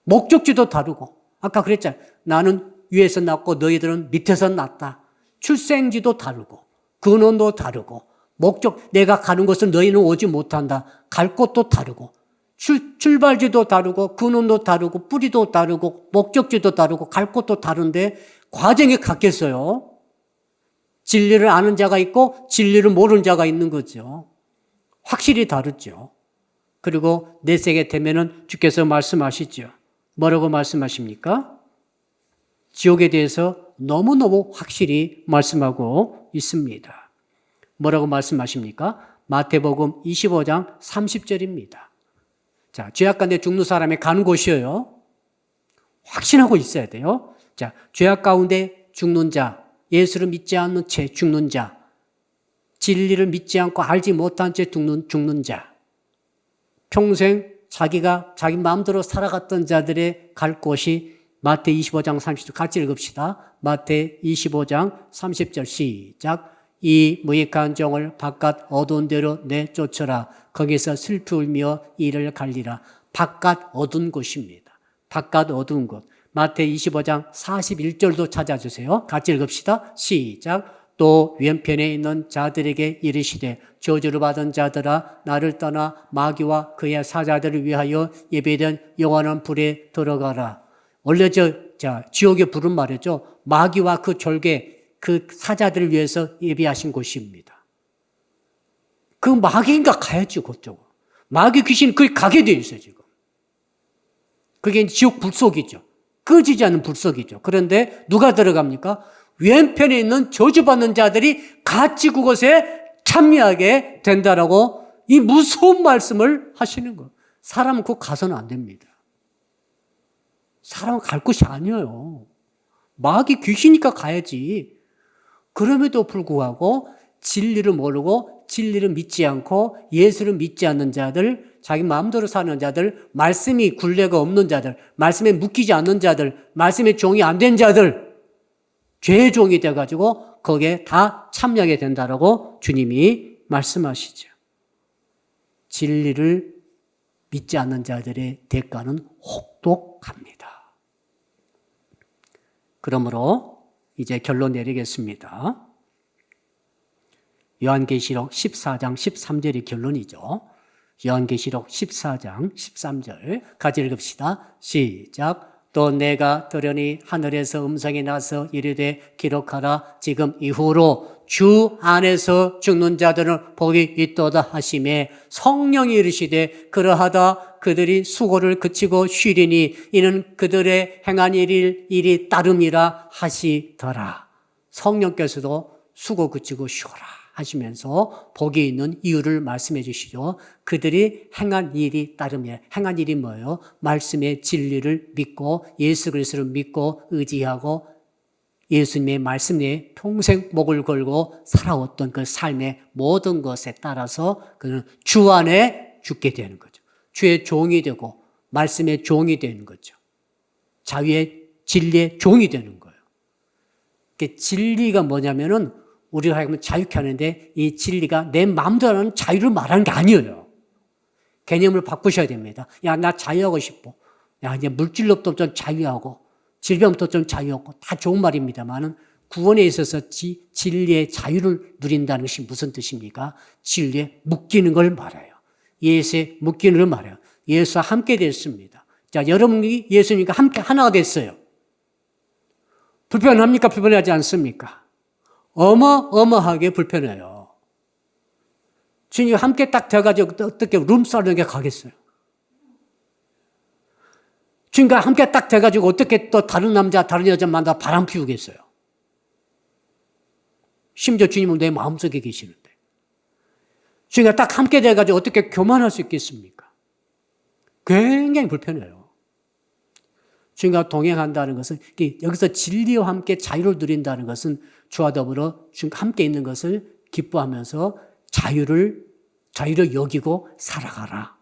목적지도 다르고, 아까 그랬잖아요. 나는 위에서 낳고 너희들은 밑에서 낳았다. 출생지도 다르고 근원도 다르고 목적, 내가 가는 곳은 너희는 오지 못한다. 갈 곳도 다르고 출발지도 다르고 근원도 다르고 뿌리도 다르고 목적지도 다르고 갈 곳도 다른데 과정이 같겠어요? 진리를 아는 자가 있고 진리를 모르는 자가 있는 거죠. 확실히 다르죠. 그리고 내세게 되면은 주께서 말씀하시죠. 뭐라고 말씀하십니까? 지옥에 대해서 너무너무 확실히 말씀하고 있습니다. 뭐라고 말씀하십니까? 마태복음 25장 30절입니다. 자, 죄악 가운데 죽는 사람이 가는 곳이에요. 확신하고 있어야 돼요. 자, 죄악 가운데 죽는 자, 예수를 믿지 않는 채 죽는 자, 진리를 믿지 않고 알지 못한 채 죽는 자, 평생 자기가 자기 마음대로 살아갔던 자들의 갈 곳이 마태 25장 30절 같이 읽읍시다. 마태 25장 30절 시작. 이 무익한 종을 바깥 어두운 데로 내쫓으라. 거기서 슬피 울며 이를 갈리라. 바깥 어두운 곳입니다. 바깥 어두운 곳. 마태 25장 41절도 찾아주세요. 같이 읽읍시다. 시작. 또 왼편에 있는 자들에게 이르시되 저주를 받은 자들아 나를 떠나 마귀와 그의 사자들을 위하여 예배된 영원한 불에 들어가라. 원래 지옥의 불은 말이죠. 마귀와 그 졸개, 그 사자들을 위해서 예비하신 곳입니다. 그 마귀인가 가야지, 그쪽으로. 마귀 귀신 거기 가게 돼 있어요, 지금. 그게 지옥 불속이죠. 꺼지지 않는 불속이죠. 그런데 누가 들어갑니까? 왼편에 있는 저주받는 자들이 같이 그곳에 참여하게 된다라고 이 무서운 말씀을 하시는 거예요. 사람은 그 가서는 안 됩니다. 사람은 갈 곳이 아니에요. 마귀 귀신이니까 가야지. 그럼에도 불구하고 진리를 모르고 진리를 믿지 않고 예수를 믿지 않는 자들, 자기 마음대로 사는 자들, 말씀이 굴레가 없는 자들, 말씀에 묶이지 않는 자들, 말씀의 종이 안 된 자들, 죄의 종이 돼가지고 거기에 다 참여하게 된다라고 주님이 말씀하시죠. 진리를 믿지 않는 자들의 대가는 혹독합니다. 그러므로 이제 결론 내리겠습니다. 요한계시록 14장 13절이 결론이죠. 요한계시록 14장 13절 같이 읽읍시다. 시작. 또 내가 들으니 하늘에서 음성이 나서 이르되 기록하라. 지금 이후로 주 안에서 죽는 자들은 복이 있도다 하시매 성령이 이르시되 그러하다 그들이 수고를 그치고 쉬리니 이는 그들의 행한 일이 따름이라 하시더라. 성령께서도 수고 그치고 쉬어라 하시면서 복이 있는 이유를 말씀해 주시죠. 그들이 행한 일이 따름이에요. 행한 일이 뭐예요? 말씀의 진리를 믿고 예수 그리스도를 믿고 의지하고 예수님의 말씀에 평생 목을 걸고 살아왔던 그 삶의 모든 것에 따라서 그는 주 안에 죽게 되는 거죠. 주의 종이 되고 말씀의 종이 되는 거죠. 자유의 진리의 종이 되는 거예요. 진리가 뭐냐면은 우리가 하여금 자유케 하는데 이 진리가 내 마음대로 하는 자유를 말하는 게 아니에요. 개념을 바꾸셔야 됩니다. 야, 나 자유하고 싶어. 야, 이제 물질로부터 좀 자유하고 질병부터 좀 자유하고 다 좋은 말입니다만은 구원에 있어서 진리의 자유를 누린다는 것이 무슨 뜻입니까? 진리에 묶이는 걸 말해요. 예수에 묶이는 걸 말해요. 예수와 함께 됐습니다. 자, 여러분이 예수님과 함께 하나가 됐어요. 불편합니까? 불편하지 않습니까? 어마어마하게 불편해요. 주님과 함께 딱 돼가지고 어떻게 룸사롱에 가겠어요? 주님과 함께 딱 돼가지고 어떻게 또 다른 남자, 다른 여자 만나 바람 피우겠어요? 심지어 주님은 내 마음속에 계시는데. 주님과 딱 함께 돼가지고 어떻게 교만할 수 있겠습니까? 굉장히 불편해요. 주님과 동행한다는 것은, 여기서 진리와 함께 자유를 누린다는 것은 주와 더불어 주님과 함께 있는 것을 기뻐하면서 자유를 여기고 살아가라.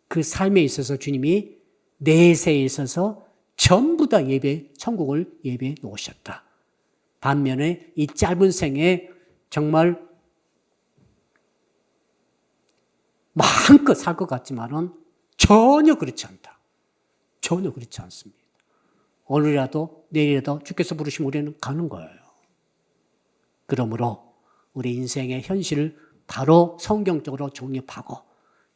그 삶에 있어서 주님이 내세에 있어서 전부 다 천국을 예배해 놓으셨다. 반면에 이 짧은 생에 정말 마음껏 살 것 같지만은 전혀 그렇지 않다. 전혀 그렇지 않습니다. 오늘이라도 내일이라도 주께서 부르시면 우리는 가는 거예요. 그러므로 우리 인생의 현실을 바로 성경적으로 정립하고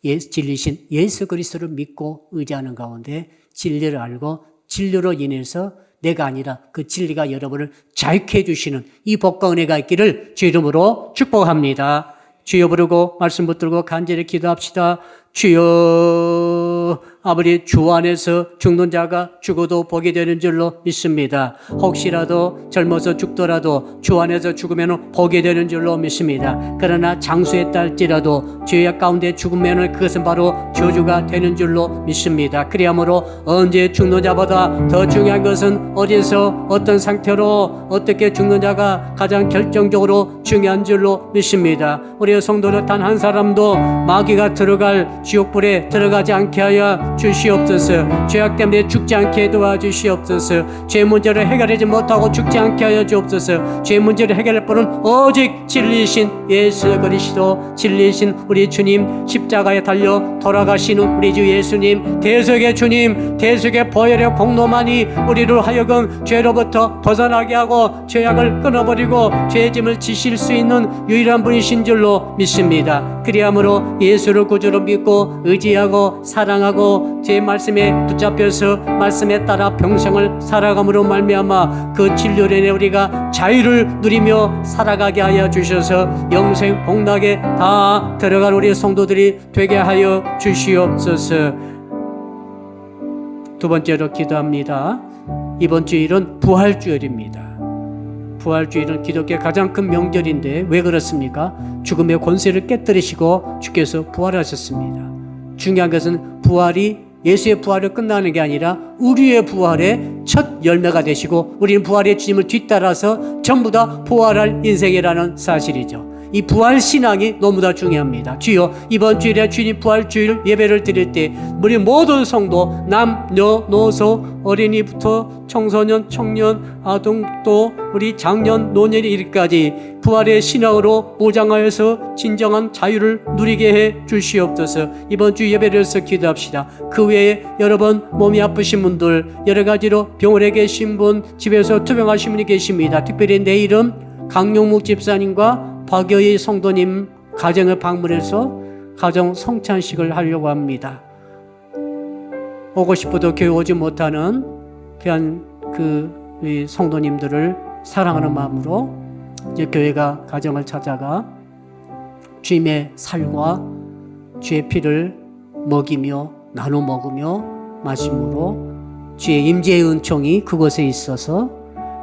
진리신 예수 그리스도를 믿고 의지하는 가운데 진리를 알고 진리로 인해서 내가 아니라 그 진리가 여러분을 자유케 해주시는 이 복과 은혜가 있기를 주 이름으로 축복합니다. 주여 부르고 말씀 붙들고 간절히 기도합시다. 주여, 아버지, 주 안에서 죽는 자가 죽어도 복이 되는 줄로 믿습니다. 혹시라도 젊어서 죽더라도 주 안에서 죽으면 복이 되는 줄로 믿습니다. 그러나 장수했다 할지라도 죄악 가운데 죽으면 그것은 바로 저주가 되는 줄로 믿습니다. 그리하므로 언제 죽는 자보다 더 중요한 것은 어디서 어떤 상태로 어떻게 죽는 자가 가장 결정적으로 중요한 줄로 믿습니다. 우리 성도는 단 한 사람도 마귀가 들어갈 지옥불에 들어가지 않게 하여 주시옵소서. 죄악 때문에 죽지 않게 도와주시옵소서. 죄 문제를 해결하지 못하고 죽지 않게 하여 주옵소서. 죄 문제를 해결할 분은 오직 진리신 예수 그리스도, 진리신 우리 주님, 십자가에 달려 돌아가시는 우리 주 예수님, 대속의 주님, 대속의 보혈의 공로만이 우리를 하여금 죄로부터 벗어나게 하고 죄악을 끊어버리고 죄짐을 지실 수 있는 유일한 분이신 줄로 믿습니다. 그리하므로 예수를 구주로 믿고 의지하고 사랑하고 제 말씀에 붙잡혀서 말씀에 따라 평생을 살아감으로 말미암아 그 진리로 인해 우리가 자유를 누리며 살아가게 하여 주셔서 영생 복락에 다 들어갈 우리 성도들이 되게 하여 주시옵소서. 두 번째로 기도합니다. 이번 주일은 부활주일입니다. 부활주일은 기독교의 가장 큰 명절인데 왜 그렇습니까? 죽음의 권세를 깨뜨리시고 주께서 부활하셨습니다. 중요한 것은 부활이 예수의 부활을 끝나는 게 아니라 우리의 부활의 첫 열매가 되시고 우리는 부활의 주님을 뒤따라서 전부 다 부활할 인생이라는 사실이죠. 이 부활 신앙이 너무나 중요합니다. 주여, 이번 주일에 주님 부활주일 예배를 드릴 때 우리 모든 성도 남녀 노소 어린이부터 청소년 청년 아동 또 우리 장년 노년에 이르기까지 부활의 신앙으로 무장하여서 진정한 자유를 누리게 해 주시옵소서. 이번 주 예배를서 기도합시다. 그 외에 여러분 몸이 아프신 분들, 여러 가지로 병원에 계신 분, 집에서 투병하신 분이 계십니다. 특별히 내일은 강용묵 집사님과 박여희 성도님 가정을 방문해서 가정 성찬식을 하려고 합니다. 오고 싶어도 교회 오지 못하는 귀한 그 성도님들을 사랑하는 마음으로 이제 교회가 가정을 찾아가 주님의 살과 주의 피를 먹이며 나눠 먹으며 마심으로 주의 임재의 은총이 그곳에 있어서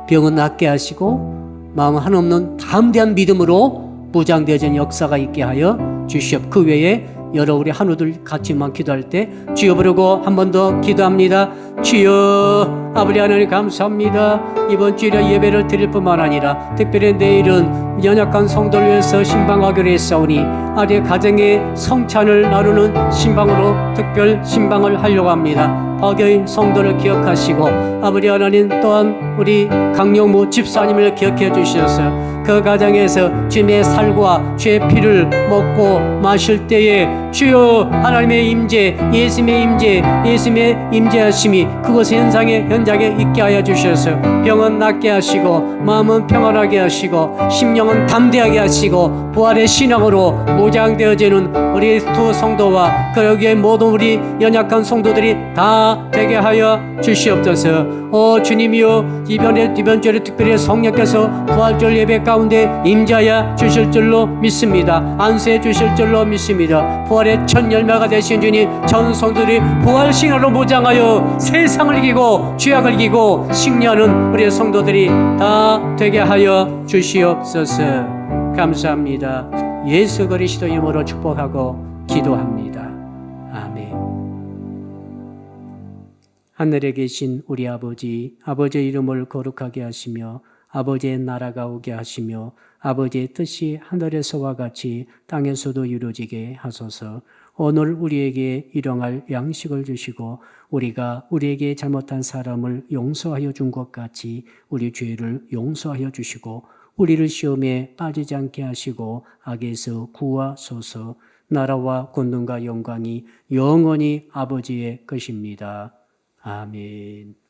병은 낫게 하시고 마음 한없는 담대한 믿음으로 무장되어진 역사가 있게 하여 주시옵. 그 외에 여러 우리 한우들 같이만 기도할 때 주여 부르고 한 번 더 기도합니다. 주여, 아버지 하나님 감사합니다. 이번 주일에 예배를 드릴 뿐만 아니라 특별히 내일은 연약한 성도를 위해서 신방하기로 했사오니 아래 가정의 성찬을 나누는 신방으로 특별 신방을 하려고 합니다. 박여인 성도를 기억하시고 아버지 하나님 또한 우리 강영무 집사님을 기억해 주셔서 그 가정에서 주님의 살과 주의 피를 먹고 마실 때에 주여 하나님의 임재, 예수님의 임재, 예수님의 임재하심이 그곳 현장에 있게 하여 주셔서 병은 낫게 하시고 마음은 평안하게 하시고 심령은 담대하게 하시고 부활의 신앙으로 무장되어지는 우리 두 성도와 그 여기에 모든 우리 연약한 성도들이 다 되게 하여 주시옵소서. 주님이여 이번 주에 특별히 성령께서 부활절 예배 가운데 임재하여 주실 줄로 믿습니다. 안수해 주실 줄로 믿습니다. 부활의 첫 열매가 되신 주님, 전 성도들이 부활 신앙으로 무장하여 세상을 이기고 죄악을 이기고 승리하는 우리 성도들이 다 되게 하여 주시옵소서. 감사합니다. 예수 그리스도 이름으로 축복하고 기도합니다. 아멘. 하늘에 계신 우리 아버지, 아버지의 이름을 거룩하게 하시며 아버지의 나라가 오게 하시며 아버지의 뜻이 하늘에서와 같이 땅에서도 이루어지게 하소서. 오늘 우리에게 일용할 양식을 주시고 우리가 우리에게 잘못한 사람을 용서하여 준 것 같이 우리 죄를 용서하여 주시고 우리를 시험에 빠지지 않게 하시고 악에서 구하소서. 나라와 권능과 영광이 영원히 아버지의 것입니다. 아멘.